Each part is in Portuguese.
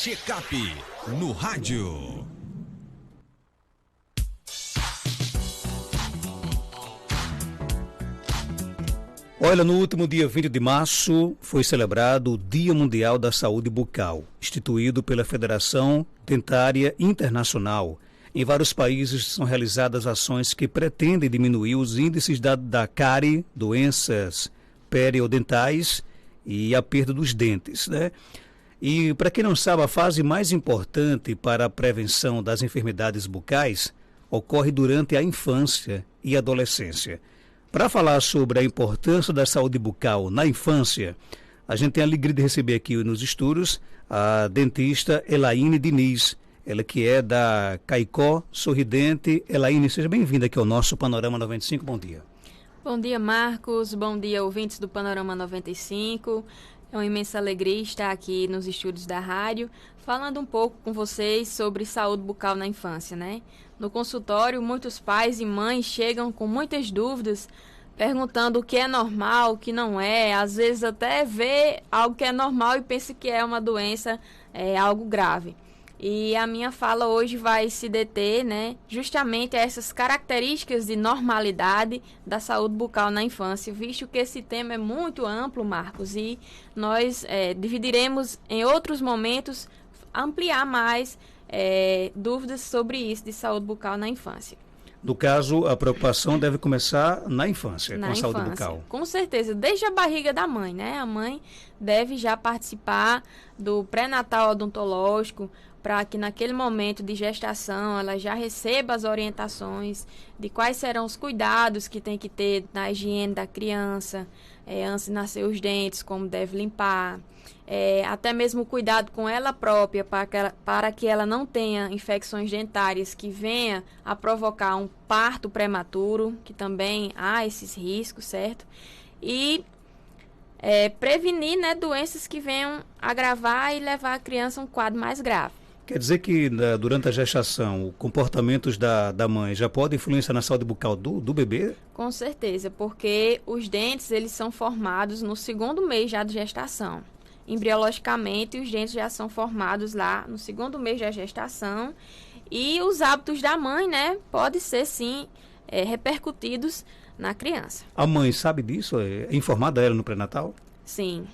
Checkup no rádio. Olha, no último dia 20 de março foi celebrado o Dia Mundial da Saúde Bucal, instituído pela Federação Dentária Internacional. Em vários países são realizadas ações que pretendem diminuir os índices da cárie, doenças periodontais e a perda dos dentes, né? E para quem não sabe, a fase mais importante para a prevenção das enfermidades bucais ocorre durante a infância e adolescência. Para falar sobre a importância da saúde bucal na infância, a gente tem a alegria de receber aqui nos estúdios a dentista Elaine Diniz, ela que é da Caicó Sorridente. Elaine, seja bem-vinda aqui ao nosso Panorama 95, bom dia. Bom dia, Marcos, bom dia, ouvintes do Panorama 95. É uma imensa alegria estar aqui nos estúdios da rádio, falando um pouco com vocês sobre saúde bucal na infância, né? No consultório, muitos pais e mães chegam com muitas dúvidas, perguntando o que é normal, o que não é. Às vezes até vê algo que é normal e pensa que é uma doença, algo grave. E a minha fala hoje vai se deter, né, justamente a essas características de normalidade da saúde bucal na infância, visto que esse tema é muito amplo, Marcos, e nós dividiremos em outros momentos, ampliar mais dúvidas sobre isso de saúde bucal na infância. No caso, a preocupação deve começar na infância, com a saúde bucal. Com certeza, desde a barriga da mãe, né? A mãe deve já participar do pré-natal odontológico, para que naquele momento de gestação ela já receba as orientações de quais serão os cuidados que tem que ter na higiene da criança, antes de nascer os dentes, como deve limpar, até mesmo cuidado com ela própria para que ela não tenha infecções dentárias que venha a provocar um parto prematuro, que também há esses riscos, certo? E prevenir, né, doenças que venham agravar e levar a criança a um quadro mais grave. Quer dizer que durante a gestação, comportamentos da mãe já podem influenciar na saúde bucal do bebê? Com certeza, porque os dentes eles são formados no segundo mês já de gestação. Embriologicamente, os dentes já são formados lá no segundo mês da gestação e os hábitos da mãe, né, podem ser sim repercutidos na criança. A mãe sabe disso? É informada ela no pré-natal? Sim,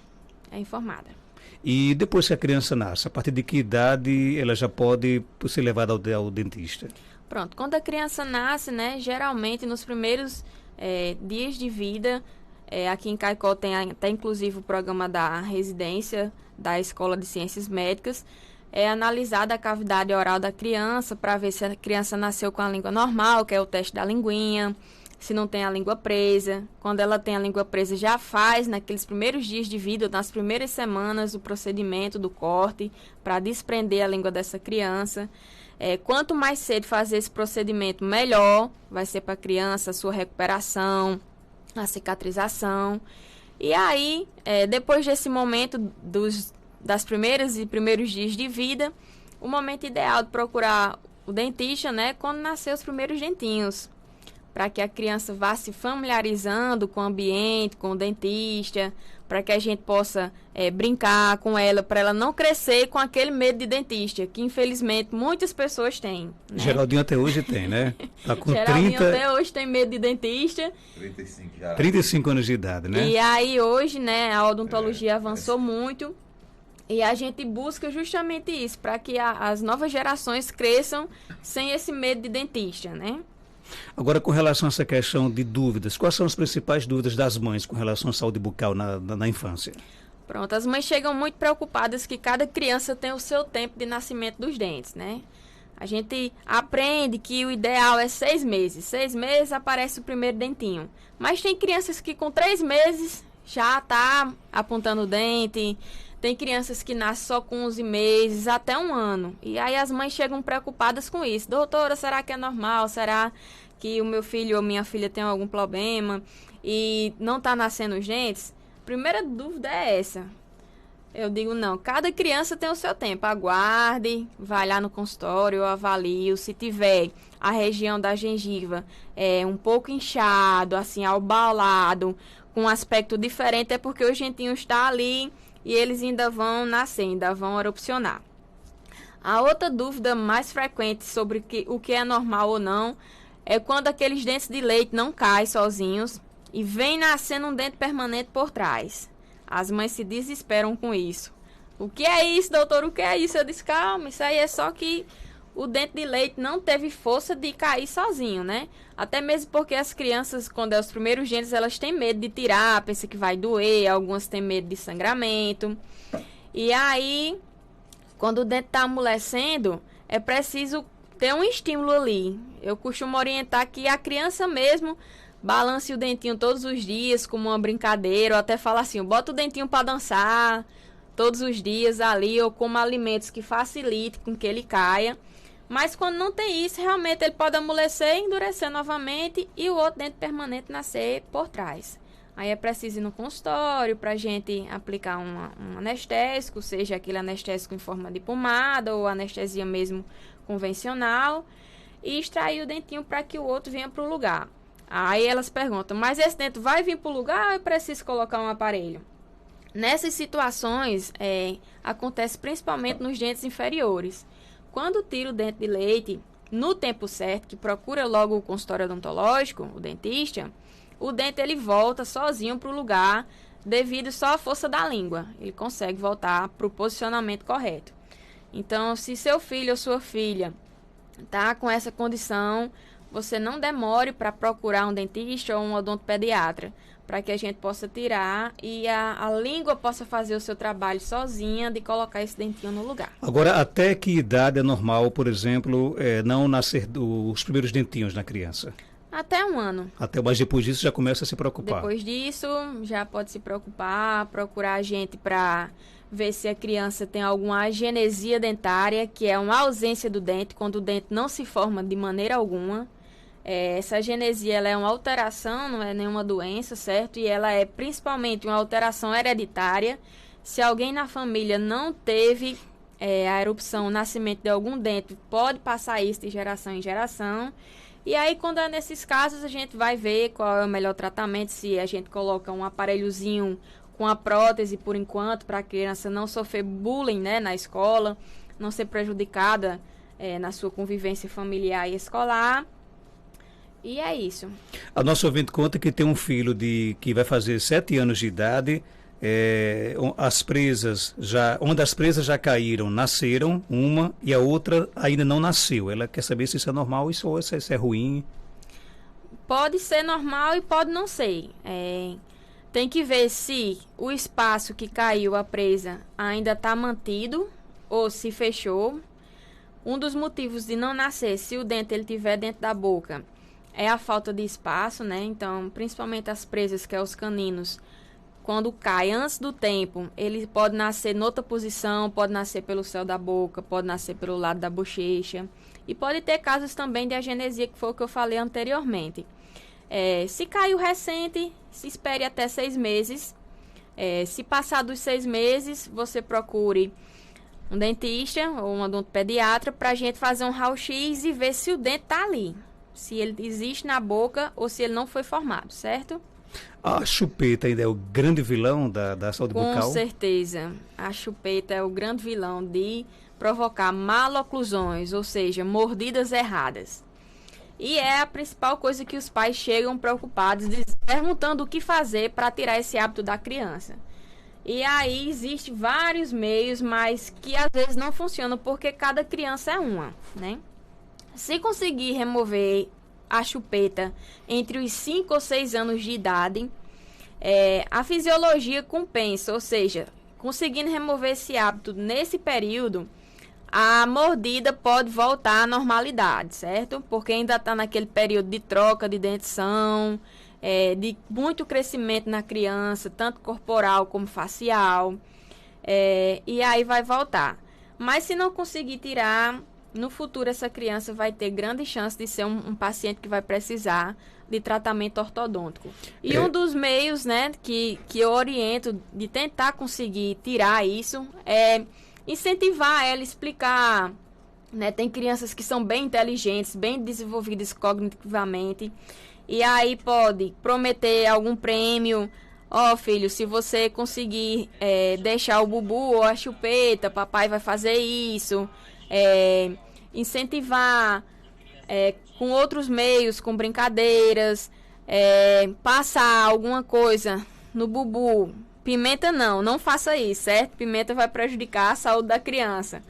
é informada. E depois que a criança nasce, a partir de que idade ela já pode ser levada ao dentista? Pronto, quando a criança nasce, né, geralmente nos primeiros dias de vida, aqui em Caicó tem até inclusive o programa da residência da Escola de Ciências Médicas, é analisada a cavidade oral da criança para ver se a criança nasceu com a língua normal, que é o teste da linguinha, se não tem a língua presa. Quando ela tem a língua presa, já faz naqueles primeiros dias de vida, nas primeiras semanas, o procedimento do corte para desprender a língua dessa criança. Quanto mais cedo fazer esse procedimento, melhor vai ser para a criança a sua recuperação, a cicatrização. E aí, depois desse momento das primeiros dias de vida, o momento ideal de procurar o dentista, né, quando nascer os primeiros dentinhos, para que a criança vá se familiarizando com o ambiente, com o dentista, para que a gente possa brincar com ela, para ela não crescer com aquele medo de dentista, que infelizmente muitas pessoas têm. Né? Geraldinho até hoje tem, né? Tá com Geraldinho até hoje tem medo de dentista. 35 anos de idade, né? E aí hoje, né, a odontologia avançou muito e a gente busca justamente isso, para que as novas gerações cresçam sem esse medo de dentista, né? Agora, com relação a essa questão de dúvidas, quais são as principais dúvidas das mães com relação à saúde bucal na infância? Pronto, as mães chegam muito preocupadas que cada criança tem o seu tempo de nascimento dos dentes, né? A gente aprende que o ideal é 6 meses. 6 meses aparece o primeiro dentinho. Mas tem crianças que com 3 meses já tá apontando o dente. Tem crianças que nascem só com 11 meses, até 1 ano. E aí as mães chegam preocupadas com isso. Doutora, será que é normal? Será que o meu filho ou minha filha tem algum problema e não está nascendo os dentes? Primeira dúvida é essa. Eu digo, não, cada criança tem o seu tempo. Aguarde, vai lá no consultório, eu avalio. Se tiver a região da gengiva um pouco inchado, assim, albalado, com um aspecto diferente, é porque o dentinho está ali e eles ainda vão nascer, ainda vão erupcionar. A outra dúvida mais frequente sobre o que é normal ou não é quando aqueles dentes de leite não caem sozinhos e vem nascendo um dente permanente por trás. As mães se desesperam com isso. O que é isso, doutor? O que é isso? Eu disse, calma, isso aí é só que o dente de leite não teve força de cair sozinho, né? Até mesmo porque as crianças, quando é os primeiros dentes, elas têm medo de tirar, pensam que vai doer, algumas têm medo de sangramento. E aí, quando o dente está amolecendo, é preciso ter um estímulo ali. Eu costumo orientar que a criança mesmo balance o dentinho todos os dias, como uma brincadeira, ou até fala assim, bota o dentinho para dançar todos os dias ali, ou como alimentos que facilitem com que ele caia. Mas quando não tem isso, realmente ele pode amolecer, endurecer novamente e o outro dente permanente nascer por trás. Aí é preciso ir no consultório para a gente aplicar um anestésico, seja aquele anestésico em forma de pomada ou anestesia mesmo convencional, e extrair o dentinho para que o outro venha para o lugar. Aí elas perguntam, mas esse dente vai vir para o lugar ou eu preciso colocar um aparelho? Nessas situações, acontece principalmente nos dentes inferiores. Quando tira o dente de leite, no tempo certo, que procura logo o consultório odontológico, o dentista, o dente ele volta sozinho para o lugar devido só à força da língua. Ele consegue voltar para o posicionamento correto. Então, se seu filho ou sua filha está com essa condição, você não demore para procurar um dentista ou um odontopediatra, para que a gente possa tirar e a língua possa fazer o seu trabalho sozinha de colocar esse dentinho no lugar. Agora, até que idade é normal, por exemplo, não nascer os primeiros dentinhos na criança? Até 1 ano. Mas depois disso já começa a se preocupar? Depois disso, já pode se preocupar, procurar a gente para ver se a criança tem alguma agenesia dentária, que é uma ausência do dente, quando o dente não se forma de maneira alguma. Essa agenesia ela é uma alteração, não é nenhuma doença, certo? E ela é principalmente uma alteração hereditária. Se alguém na família não teve a erupção, o nascimento de algum dente, pode passar isso de geração em geração. E aí, quando é nesses casos, a gente vai ver qual é o melhor tratamento, se a gente coloca um aparelhozinho com a prótese por enquanto, para a criança não sofrer bullying, né, na escola, não ser prejudicada na sua convivência familiar e escolar. E é isso. A nossa ouvinte conta que tem um filho que vai fazer 7 anos de idade, onde as presas já caíram, nasceram, uma e a outra ainda não nasceu. Ela quer saber se isso é normal ou se é ruim. Pode ser normal e pode não ser. Tem que ver se o espaço que caiu a presa ainda está mantido ou se fechou. Um dos motivos de não nascer, se o dente ele estiver dentro da boca, é a falta de espaço, né? Então, principalmente as presas, que é os caninos, quando cai antes do tempo, ele pode nascer noutra posição, pode nascer pelo céu da boca, pode nascer pelo lado da bochecha. E pode ter casos também de agenesia, que foi o que eu falei anteriormente. Se caiu recente, se espere até 6 meses. Se passar dos 6 meses, você procure um dentista ou um odontopediatra para a gente fazer um raio-x e ver se o dente está ali. Se ele existe na boca ou se ele não foi formado, certo? A chupeta ainda é o grande vilão da saúde bucal? Com certeza. A chupeta é o grande vilão de provocar maloclusões, ou seja, mordidas erradas. E é a principal coisa que os pais chegam preocupados, perguntando o que fazer para tirar esse hábito da criança. E aí existem vários meios, mas que às vezes não funcionam porque cada criança é uma, né? Se conseguir remover a chupeta entre os 5 ou 6 anos de idade, a fisiologia compensa, ou seja, conseguindo remover esse hábito nesse período, a mordida pode voltar à normalidade, certo? Porque ainda está naquele período de troca de dentição, de muito crescimento na criança, tanto corporal como facial, e aí vai voltar. Mas se não conseguir tirar, no futuro essa criança vai ter grande chance de ser um paciente que vai precisar de tratamento ortodôntico. E um dos meios, né, que eu oriento de tentar conseguir tirar isso é incentivar ela, explicar, né? Tem crianças que são bem inteligentes, bem desenvolvidas cognitivamente, e aí pode prometer algum prêmio. Filho, se você conseguir deixar o bubu ou a chupeta, papai vai fazer isso. incentivar com outros meios, com brincadeiras, passar alguma coisa no bubu. Pimenta não faça isso, certo? Pimenta vai prejudicar a saúde da criança.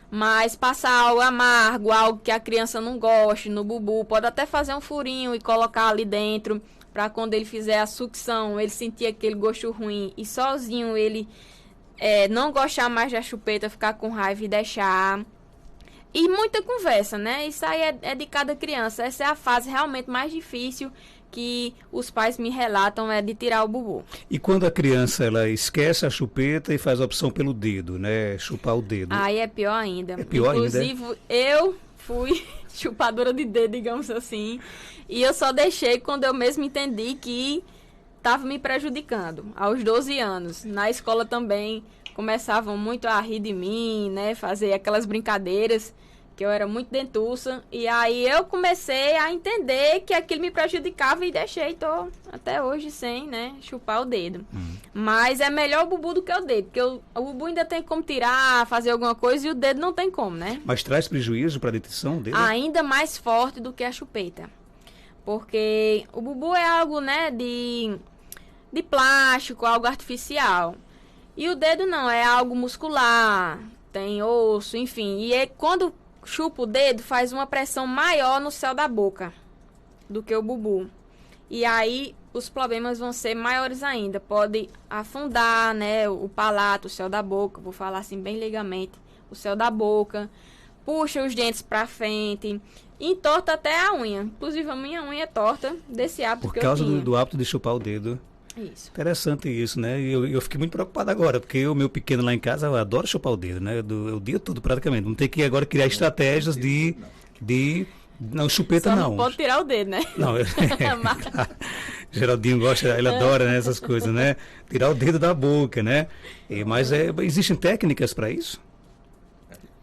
Mas passar algo amargo, algo que a criança não goste no bubu, pode até fazer um furinho e colocar ali dentro, para quando ele fizer a sucção, ele sentir aquele gosto ruim e sozinho ele não gostar mais da chupeta, ficar com raiva e deixar. E muita conversa, né? Isso aí é de cada criança. Essa é a fase realmente mais difícil que os pais me relatam, de tirar o bubu. E quando a criança ela esquece a chupeta e faz a opção pelo dedo, né? Chupar o dedo. Aí é pior ainda. É pior Inclusive, ainda. Eu fui chupadora de dedo, digamos assim. E eu só deixei quando eu mesmo entendi que estava me prejudicando. Aos 12 anos. Na escola também começavam muito a rir de mim, né? Fazer aquelas brincadeiras, que eu era muito dentuça, e aí eu comecei a entender que aquilo me prejudicava e deixei, tô até hoje sem, né, chupar o dedo. Mas é melhor o bubu do que o dedo, porque o bubu ainda tem como tirar, fazer alguma coisa, e o dedo não tem como, né? Mas traz prejuízo para a dentição dele? Ainda mais forte do que a chupeta, porque o bubu é algo, né, de plástico, algo artificial, e o dedo não, é algo muscular, tem osso, enfim, e quando chupa o dedo, faz uma pressão maior no céu da boca do que o bubu. E aí os problemas vão ser maiores ainda. Pode afundar, né, o palato, o céu da boca, vou falar assim bem leigamente, o céu da boca, puxa os dentes pra frente, entorta até a unha. Inclusive a minha unha é torta desse hábito que eu tinha. Por causa do hábito de chupar o dedo. Isso. Interessante isso, né? Eu fiquei muito preocupado agora, porque o meu pequeno lá em casa adora chupar o dedo, né? O dia todo praticamente. Não tem que agora criar estratégias de não, chupeta Só não. Não pode tirar o dedo, né? Não, Geraldinho gosta, ele adora, né, essas coisas, né? Tirar o dedo da boca, né? Mas existem técnicas para isso?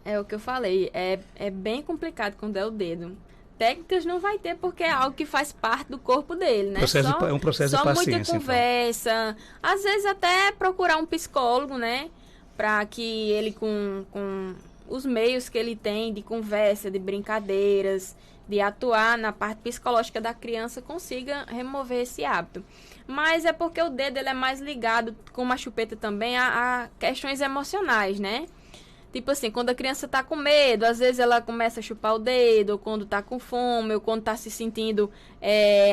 É o que eu falei, é bem complicado quando é o dedo. Técnicas não vai ter, porque é algo que faz parte do corpo dele, né? É um processo de paciência. Só muita conversa, então. Às vezes até procurar um psicólogo, né? Para que ele, com os meios que ele tem de conversa, de brincadeiras, de atuar na parte psicológica da criança, consiga remover esse hábito. Mas é porque o dedo ele é mais ligado, como a chupeta também, a questões emocionais, né? Tipo assim, quando a criança tá com medo, às vezes ela começa a chupar o dedo, ou quando tá com fome, ou quando tá se sentindo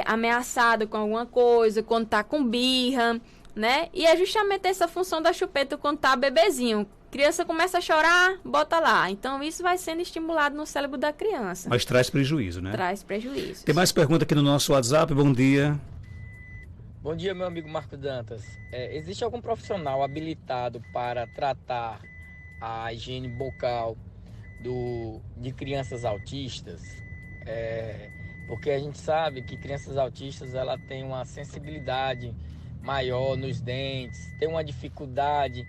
ameaçada com alguma coisa, quando tá com birra, né? E é justamente essa função da chupeta quando tá bebezinho. Criança começa a chorar, bota lá. Então isso vai sendo estimulado no cérebro da criança. Mas traz prejuízo, né? Traz prejuízo. Tem mais pergunta aqui no nosso WhatsApp, bom dia. Bom dia, meu amigo Marco Dantas. Existe algum profissional habilitado para tratar a higiene bucal de crianças autistas? Porque a gente sabe que crianças autistas ela tem uma sensibilidade maior nos dentes, tem uma dificuldade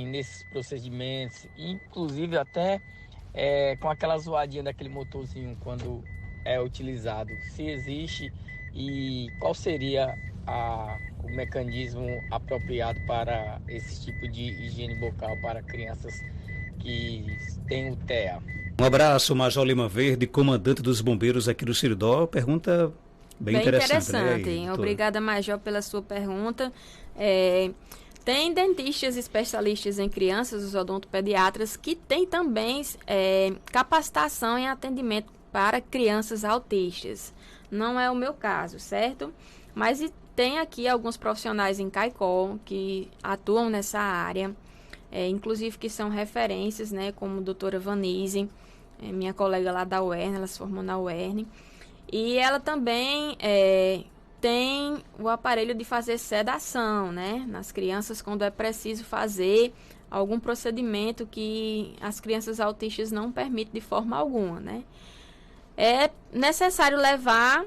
nesses procedimentos, inclusive até com aquela zoadinha daquele motorzinho quando é utilizado. Se existe e qual seria o mecanismo apropriado para esse tipo de higiene bucal para crianças que têm o TEA. Um abraço, Major Lima Verde, comandante dos bombeiros aqui do Seridó. Pergunta bem interessante. Né? Obrigada, Major, pela sua pergunta. Tem dentistas especialistas em crianças, os odontopediatras, que têm também capacitação em atendimento para crianças autistas. Não é o meu caso, certo? Mas tem aqui alguns profissionais em Caicó que atuam nessa área, inclusive que são referências, né, como a doutora Vanise, minha colega lá da UERN, ela se formou na UERN, e ela também tem o aparelho de fazer sedação, né, nas crianças quando é preciso fazer algum procedimento que as crianças autistas não permitem de forma alguma, né. É necessário levar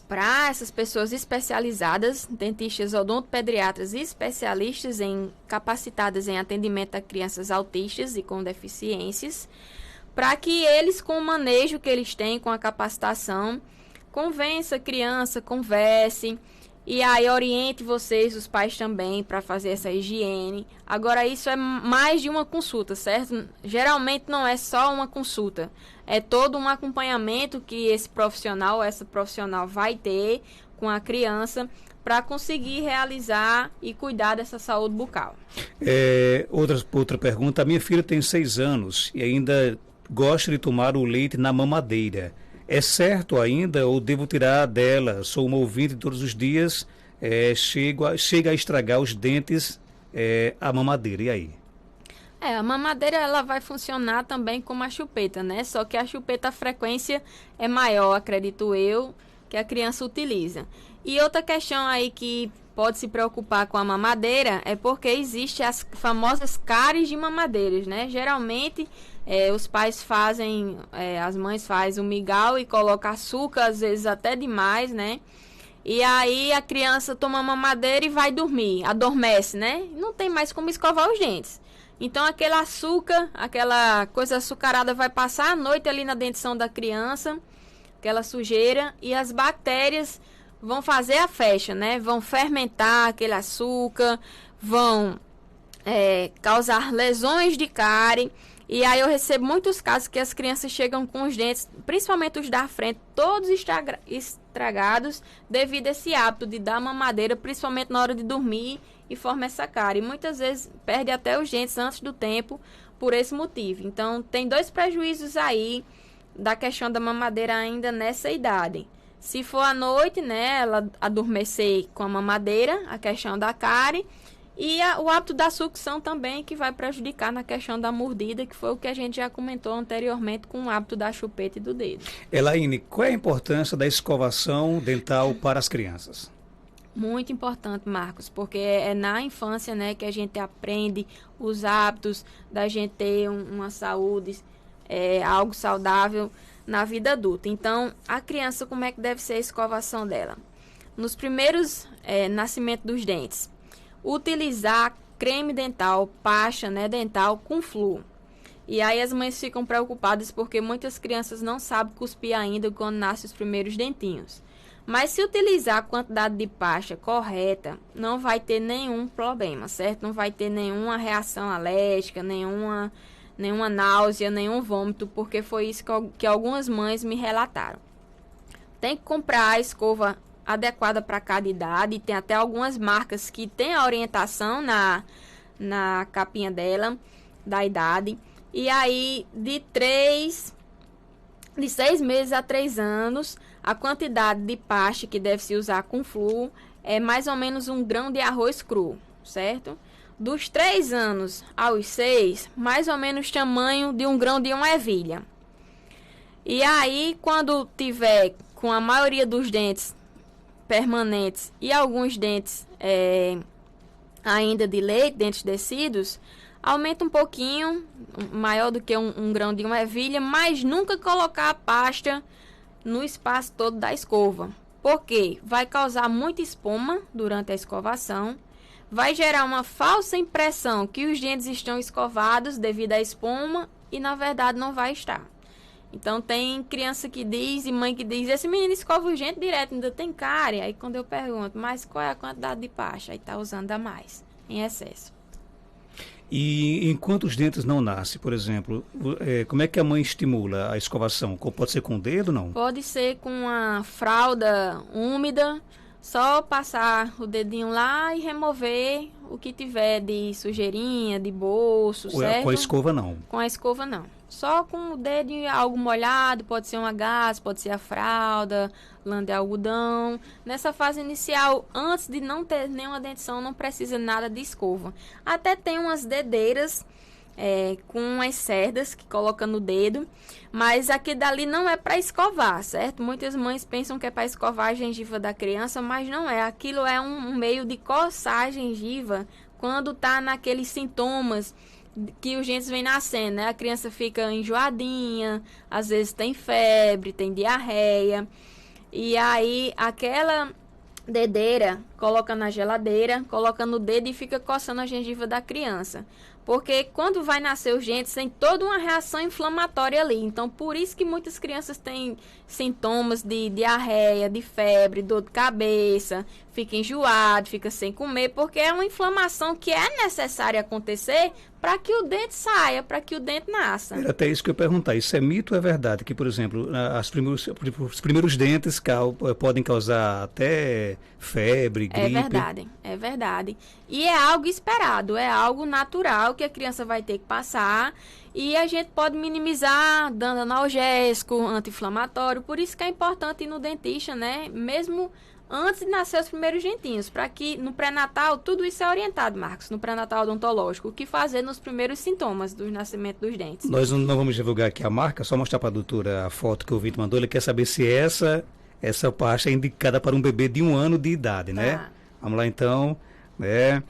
para essas pessoas especializadas, dentistas odontopediatras e especialistas capacitadas em atendimento a crianças autistas e com deficiências, para que eles, com o manejo que eles têm, com a capacitação, convença a criança, converse E aí oriente vocês, os pais também, para fazer essa higiene. Agora, isso é mais de uma consulta, certo? Geralmente não é só uma consulta. É todo um acompanhamento que esse profissional, essa profissional vai ter com a criança para conseguir realizar e cuidar dessa saúde bucal. Outra pergunta. A minha filha tem 6 anos e ainda gosta de tomar o leite na mamadeira. É certo ainda ou devo tirar dela? Sou uma ouvinte todos os dias, chega a estragar os dentes a mamadeira. E aí? A mamadeira ela vai funcionar também como a chupeta, né? Só que a chupeta, a frequência é maior, acredito eu, que a criança utiliza. E outra questão aí que pode se preocupar com a mamadeira é porque existe as famosas cáries de mamadeiras, né? Geralmente os pais fazem, as mães fazem o migal e colocam açúcar, às vezes até demais, né? E aí a criança toma mamadeira e vai dormir, adormece, né? Não tem mais como escovar os dentes. Então aquele açúcar, aquela coisa açucarada vai passar a noite ali na dentição da criança, aquela sujeira, e as bactérias vão fazer a festa, né? Vão fermentar aquele açúcar, vão causar lesões de cárie. E aí eu recebo muitos casos que as crianças chegam com os dentes, principalmente os da frente, todos estragados devido a esse hábito de dar mamadeira, principalmente na hora de dormir, e forma essa cárie. E muitas vezes perde até os dentes antes do tempo por esse motivo. Então tem 2 prejuízos aí da questão da mamadeira ainda nessa idade. Se for à noite, né, ela adormecer com a mamadeira, a questão da cárie, e o hábito da sucção também, que vai prejudicar na questão da mordida, que foi o que a gente já comentou anteriormente com o hábito da chupeta e do dedo. Elaine, qual é a importância da escovação dental para as crianças? Muito importante, Marcos, porque é na infância, né, que a gente aprende os hábitos da gente ter uma saúde, algo saudável na vida adulta. Então, a criança, como é que deve ser a escovação dela? Nos primeiros nascimentos dos dentes, utilizar creme dental, pasta, né, dental com flúor. E aí as mães ficam preocupadas porque muitas crianças não sabem cuspir ainda quando nascem os primeiros dentinhos. Mas se utilizar a quantidade de pasta correta, não vai ter nenhum problema, certo? Não vai ter nenhuma reação alérgica, nenhuma náusea, nenhum vômito, porque foi isso que algumas mães me relataram. Tem que comprar a escova adequada para cada idade. Tem até algumas marcas que tem a orientação na capinha dela, da idade. E aí, de 6 meses a 3 anos, a quantidade de pasta que deve se usar com flúor é mais ou menos 1 grão de arroz cru, certo? Dos 3 anos aos 6, mais ou menos tamanho de 1 grão de uma ervilha. E aí, quando tiver com a maioria dos dentes permanentes e alguns dentes ainda de leite, dentes descidos, aumenta um pouquinho, maior do que um grão de uma ervilha, mas nunca colocar a pasta no espaço todo da escova. Porque vai causar muita espuma durante a escovação, vai gerar uma falsa impressão que os dentes estão escovados devido à espuma e na verdade não vai estar. Então tem criança que diz e mãe que diz, esse menino escova o dente direto, ainda tem cárie. Aí quando eu pergunto, mas qual é a quantidade de pasta? Aí tá usando a mais, em excesso. E enquanto os dentes não nascem, por exemplo, como é que a mãe estimula a escovação? Pode ser com o dedo, não? Pode ser com a fralda úmida, só passar o dedinho lá e remover o que tiver de sujeirinha, de bolso, certo? Com a escova, não? Com a escova, não. Só com o dedo e algo molhado, pode ser uma gaze, pode ser a fralda, lã de algodão. Nessa fase inicial, antes de não ter nenhuma dentição, não precisa nada de escova. Até tem umas dedeiras com umas cerdas que coloca no dedo, mas aqui dali não é para escovar, certo? Muitas mães pensam que é para escovar a gengiva da criança, mas não é. Aquilo é um meio de coçar a gengiva quando tá naqueles sintomas que os dentes vêm nascendo, né? A criança fica enjoadinha, às vezes tem febre, tem diarreia. E aí, aquela dedeira, coloca na geladeira, coloca no dedo e fica coçando a gengiva da criança. Porque quando vai nascer os dentes, tem toda uma reação inflamatória ali. Então, por isso que muitas crianças têm sintomas de diarreia, de febre, dor de cabeça, fica enjoado, fica sem comer, porque é uma inflamação que é necessária acontecer para que o dente saia, para que o dente nasça. Era até isso que eu ia perguntar. Isso é mito ou é verdade? Que, por exemplo, os primeiros dentes podem causar até febre, gripe? É verdade. E é algo esperado, é algo natural que a criança vai ter que passar e a gente pode minimizar dando analgésico, anti-inflamatório. Por isso que é importante ir no dentista, né? Mesmo antes de nascer os primeiros dentinhos, para que no pré-natal, tudo isso é orientado, Marcos, no pré-natal odontológico, o que fazer nos primeiros sintomas do nascimento dos dentes. Nós não vamos divulgar aqui a marca, só mostrar para a doutora a foto que o ouvinte mandou. Ele quer saber se essa pasta é indicada para um bebê de 1 ano de idade, né? Tá. Vamos lá então, é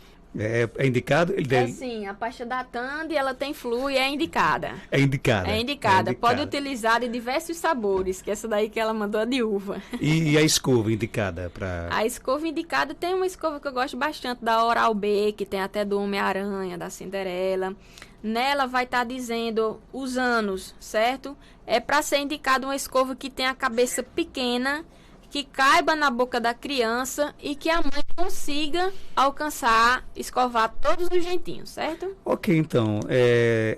indicado? Sim, a pasta da Tandy, ela tem flu e é indicada. É indicada. É indicada. Pode utilizar de diversos sabores, que essa daí que ela mandou é de uva. E a escova indicada para... A escova indicada, tem uma escova que eu gosto bastante, da Oral-B, que tem até do Homem-Aranha, da Cinderela. Nela vai estar dizendo os anos, certo? É para ser indicada uma escova que tem a cabeça pequena, que caiba na boca da criança e que a mãe consiga alcançar, escovar todos os dentinhos, certo? Ok, então,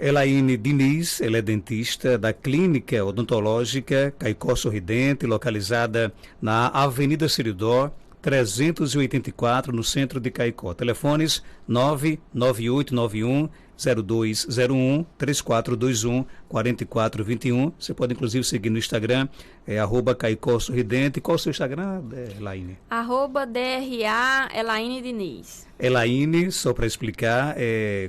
Elaine Diniz, ela é dentista da Clínica Odontológica Caicó Sorridente, localizada na Avenida Seridó, 384, no centro de Caicó. Telefones 99891 0201 3421 4421. Você pode inclusive seguir no Instagram, @Caicó Sorridente. Qual o seu Instagram, Elaine? @DRA Elaine Diniz. Elaine, só para explicar,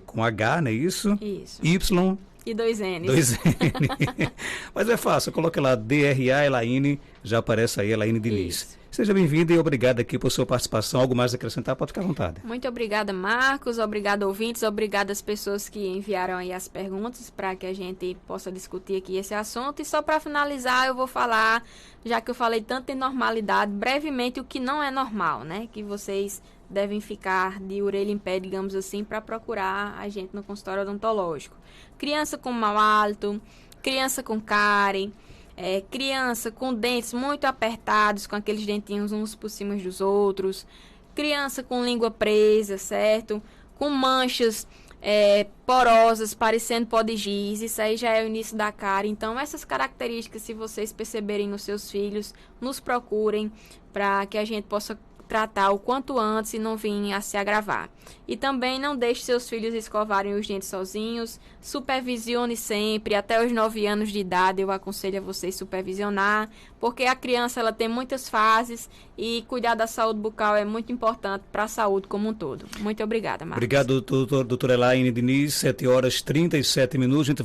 com H, não é isso? Isso. Y. E 2 N's. 2 N. Mas é fácil, coloca lá DRA Elaine, já aparece aí Elaine Diniz. Isso. Seja bem-vinda e obrigado aqui por sua participação. Algo mais a acrescentar? Pode ficar à vontade. Muito obrigada, Marcos. Obrigada, ouvintes. Obrigada às pessoas que enviaram aí as perguntas para que a gente possa discutir aqui esse assunto. E só para finalizar, eu vou falar, já que eu falei tanto em normalidade, brevemente o que não é normal, né? Que vocês devem ficar de orelha em pé, digamos assim, para procurar a gente no consultório odontológico. Criança com mau hálito, criança com cárie, criança com dentes muito apertados, com aqueles dentinhos uns por cima dos outros, criança com língua presa, certo? Com manchas porosas, parecendo pó de giz, isso aí já é o início da cárie. Então, essas características, se vocês perceberem nos seus filhos, nos procurem para que a gente possa tratar o quanto antes e não vir a se agravar. E também não deixe seus filhos escovarem os dentes sozinhos, supervisione sempre, até os 9 anos de idade eu aconselho a vocês supervisionar, porque a criança ela tem muitas fases e cuidar da saúde bucal é muito importante para a saúde como um todo. Muito obrigada, Marcos. Obrigado, doutora Elaine Diniz, 7h37. A gente